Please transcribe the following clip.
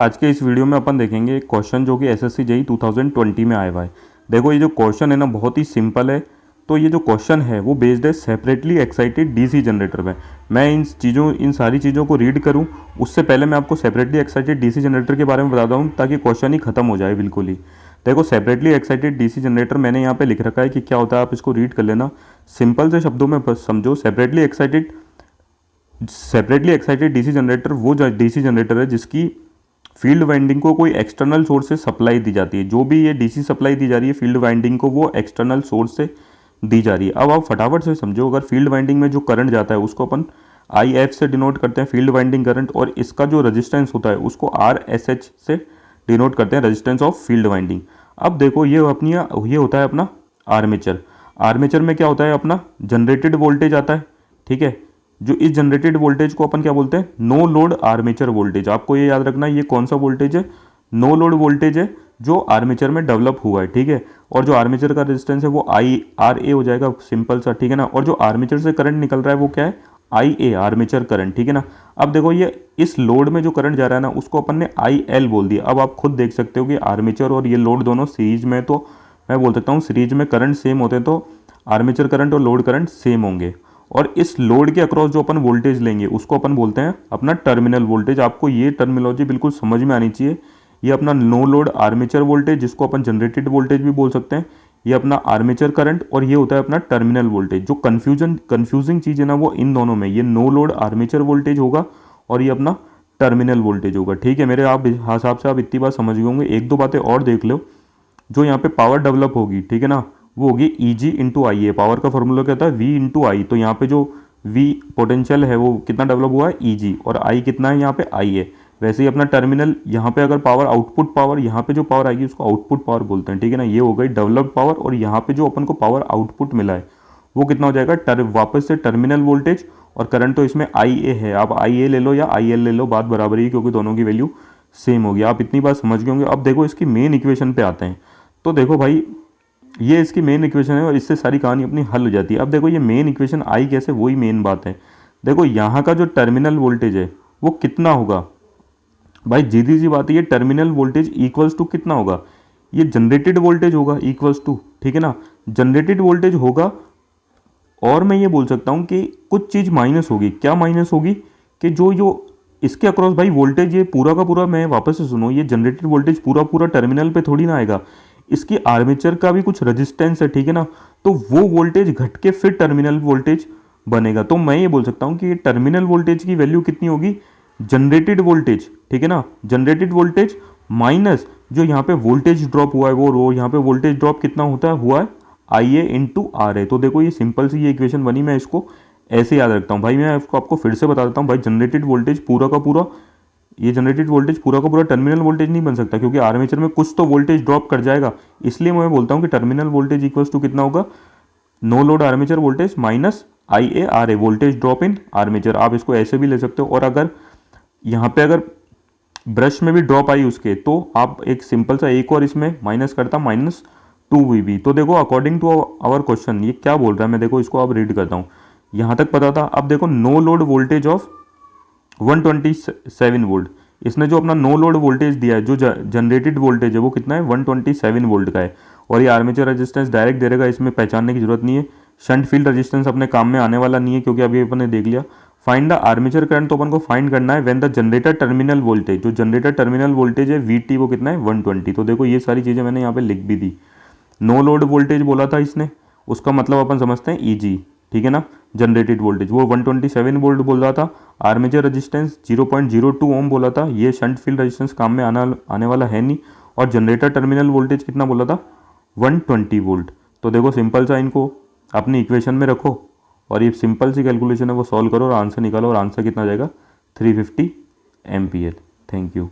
आज के इस वीडियो में अपन देखेंगे एक क्वेश्चन जो कि एसएससी जेईई 2020 में आया हुआ है। देखो ये जो क्वेश्चन है ना बहुत ही सिंपल है। तो ये जो क्वेश्चन है वो बेस्ड है सेपरेटली एक्साइटेड डीसी जनरेटर में। मैं इन सारी चीज़ों को रीड करूं उससे पहले मैं आपको सेपरेटली एक्साइटेड डीसी जनरेटर के बारे में बताता हूं ताकि क्वेश्चन ही खत्म हो जाए बिल्कुल ही। देखो सेपरेटली एक्साइटेड डीसी जनरेटर मैंने यहाँ पे लिख रखा है कि क्या होता है, आप इसको रीड कर लेना। सिंपल से शब्दों में बस समझो, सेपरेटली एक्साइटेड डीसी जनरेटर वो डीसी जनरेटर है जिसकी फील्ड वाइंडिंग को कोई एक्सटर्नल सोर्स से सप्लाई दी जाती है। जो भी ये डीसी सप्लाई दी जा रही है फील्ड वाइंडिंग को, वो एक्सटर्नल सोर्स से दी जा रही है। अब आप फटाफट से समझो, अगर फील्ड वाइंडिंग में जो करंट जाता है उसको अपन आई एफ से डिनोट करते हैं, फील्ड वाइंडिंग करंट, और इसका जो रेजिस्टेंस होता है उसको आर एस एच से डिनोट करते हैं, रेजिस्टेंस ऑफ फील्ड वाइंडिंग। अब देखो ये होता है अपना आर्मेचर। आर्मेचर में क्या होता है, अपना जनरेटेड वोल्टेज आता है। ठीक है, जो इस जनरेटेड वोल्टेज को अपन क्या बोलते हैं, नो लोड आर्मेचर वोल्टेज। आपको ये याद रखना ये कौन सा वोल्टेज है, नो लोड वोल्टेज है जो आर्मेचर में डेवलप हुआ है। ठीक है, और जो आर्मेचर का रेजिस्टेंस है वो आई आर ए हो जाएगा, सिंपल सा। ठीक है ना, और जो आर्मेचर से करंट निकल रहा है वो क्या है, आई ए, आर्मेचर करंट। ठीक है ना, अब देखो ये इस लोड में जो करंट जा रहा है ना उसको अपन ने आई एल बोल दिया। अब आप खुद देख सकते हो कि आर्मेचर और ये लोड दोनों सीरीज में, तो मैं बोल सकता हूँ सीरीज में करंट सेम होते हैं तो आर्मेचर करंट और लोड करंट सेम होंगे। और इस लोड के अक्रॉस जो अपन वोल्टेज लेंगे उसको अपन बोलते हैं अपना टर्मिनल वोल्टेज। आपको ये टर्मिनोलॉजी बिल्कुल समझ में आनी चाहिए। ये अपना नो लोड आर्मेचर वोल्टेज, जिसको अपन जनरेटेड वोल्टेज भी बोल सकते हैं, ये अपना आर्मेचर करंट, और ये होता है अपना टर्मिनल वोल्टेज। जो कंफ्यूजिंग चीज़ है ना वो इन दोनों में, ये नो लोड आर्मेचर वोल्टेज होगा और ये अपना टर्मिनल वोल्टेज होगा। ठीक है, मेरे आप हिसाब से आप इतनी बात समझ गए होंगे। एक दो बातें और देख लो। जो यहाँ पे पावर डेवलप होगी, ठीक है ना, वो होगी ई जी इंटू आई ए। पावर का फॉर्मूला क्या होता है, वी इंटू आई। तो यहाँ पे जो वी पोटेंशियल है वो कितना डेवलप हुआ है, ई जी, और आई कितना है यहाँ पे, आई ए। वैसे ही अपना टर्मिनल, यहाँ पे अगर पावर आउटपुट पावर, यहाँ पे जो पावर आएगी उसको आउटपुट पावर बोलते हैं। ठीक है ना, ये हो गई डेवलप्ड पावर। और यहाँ पे जो अपन को पावर आउटपुट मिला है वो कितना हो जाएगा, वापस से टर्मिनल वोल्टेज। और करंट तो इसमें आई ए है, आप आई ए ले लो या आई एल ले लो, बात बराबर ही, क्योंकि दोनों की वैल्यू सेम होगी। आप इतनी बात समझ गए होंगे। अब देखो इसकी मेन इक्वेशन पे आते हैं। तो देखो भाई ये इसकी मेन इक्वेशन है और इससे सारी कहानी अपनी हल हो जाती है। अब देखो ये मेन इक्वेशन आई कैसे, वही मेन बात है। देखो यहाँ का जो टर्मिनल वोल्टेज है वो कितना होगा भाई, सीधी सी बात है, ये टर्मिनल वोल्टेज इक्वल्स टू कितना होगा, ये जनरेटेड वोल्टेज होगा इक्वल्स टू, ठीक है ना, जनरेटेड वोल्टेज होगा। और मैं ये बोल सकता हूँ कि कुछ चीज़ माइनस होगी। क्या माइनस होगी, कि जो इसके अक्रॉस भाई वोल्टेज, ये पूरा का पूरा, मैं वापस से सुनो, ये जनरेटेड वोल्टेज पूरा पूरा टर्मिनल पे थोड़ी ना आएगा, इसकी आर्मेचर का भी कुछ रेजिस्टेंस है। ठीक है ना, तो वो वोल्टेज घट के फिर टर्मिनल वोल्टेज बनेगा। तो मैं ये बोल सकता हूँ कि टर्मिनल वोल्टेज की वैल्यू कितनी होगी, जनरेटेड वोल्टेज, ठीक है ना, जनरेटेड वोल्टेज माइनस जो यहाँ पे वोल्टेज ड्रॉप हुआ है वो रो, यहाँ पे वोल्टेज ड्रॉप कितना होता है, हुआ है आई ए इंटू आर ए। तो देखो ये सिंपल सी ये इक्वेशन बनी। मैं इसको ऐसे याद रखता हूँ भाई। मैं इसको आपको फिर से बता देता हूँ भाई, जनरेटेड वोल्टेज पूरा का पूरा, ये जनरेटेड वोल्टेज पूरा का पूरा टर्मिनल वोल्टेज नहीं बन सकता, क्योंकि आर्मेचर में कुछ तो वोल्टेज ड्रॉप कर जाएगा। इसलिए मैं बोलता हूँ कि टर्मिनल वोल्टेज इक्वल्स टू कितना होगा, no load armature voltage minus I A R A, voltage drop in armature. आप इसको ऐसे भी ले सकते हो। और अगर यहाँ पे अगर ब्रश में भी ड्रॉप आई उसके, तो आप एक सिंपल सा एक और इसमें माइनस करता, माइनस 2 VB। तो देखो अकॉर्डिंग टू आवर क्वेश्चन ये क्या बोल रहा है, मैं देखो इसको आप रीड करता हूँ। यहाँ तक पता था। अब देखो no load voltage of 127 volt, इसने जो अपना नो लोड वोल्टेज दिया है, जो जनरेटेड वोल्टेज है वो कितना है, 127 वोल्ट का है। और ये आर्मेचर रेजिस्टेंस डायरेक्ट दे देगा, इसमें पहचानने की जरूरत नहीं है। शंट फील्ड रेजिस्टेंस अपने काम में आने वाला नहीं है, क्योंकि अभी अपन ने देख लिया। फाइंड द आर्मेचर करंट, तो अपन को फाइंड करना है when the generator terminal voltage, जो जनरेटर टर्मिनल वोल्टेज है VT वो कितना है, 120। तो देखो ये सारी चीज़ें मैंने यहाँ पे लिख भी दी। नो लोड वोल्टेज बोला था इसने, उसका मतलब अपन समझते हैं EG, ठीक है ना। जनरेटेड वोल्टेज वो 127 वोल्ट बोल रहा था। आर्मेचर रेजिस्टेंस 0.02 ओम बोला था, ये शंट फील्ड रेजिस्टेंस काम में आने वाला है नहीं। और जनरेटर टर्मिनल वोल्टेज कितना बोला था, 120 वोल्ट। तो देखो सिंपल सा इनको अपनी इक्वेशन में रखो और ये सिंपल सी कैलकुलेशन है वो सॉल्व करो और आंसर निकालो। और आंसर कितना जाएगा, 350 एम्पियर। Thank you.